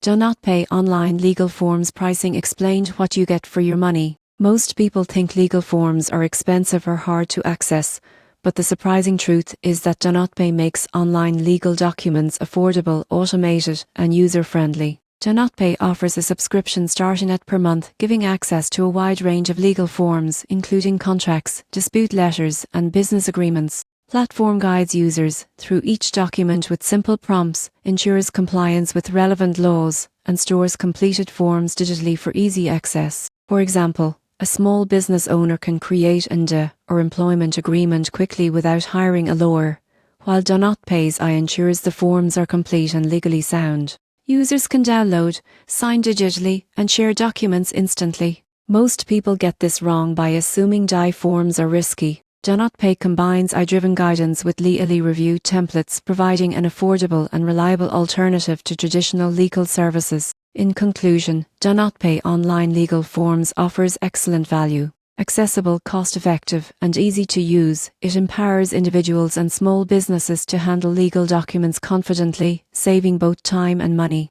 DoNotPay online legal forms pricing explained what you get for your money. Most people think legal forms are expensive or hard to access, but the surprising truth is that DoNotPay makes online legal documents affordable, automated, and user-friendly. DoNotPay offers a subscription starting at per month, giving access to a wide range of legal forms, including contracts, dispute letters, and business agreements. Platform guides users through each document with simple prompts, ensures compliance with relevant laws, and stores completed forms digitally for easy access. For example, a small business owner can create an IND or employment agreement quickly without hiring a lawyer, while DoNotPay's ensures the forms are complete and legally sound. Users can download, sign digitally, and share documents instantly. Most people get this wrong by assuming DI forms are risky. DoNotPay combines AI-driven guidance with legally reviewed templates, providing an affordable and reliable alternative to traditional legal services. In conclusion, DoNotPay online legal forms offers excellent value. Accessible, cost-effective, and easy to use, it empowers individuals and small businesses to handle legal documents confidently, saving both time and money.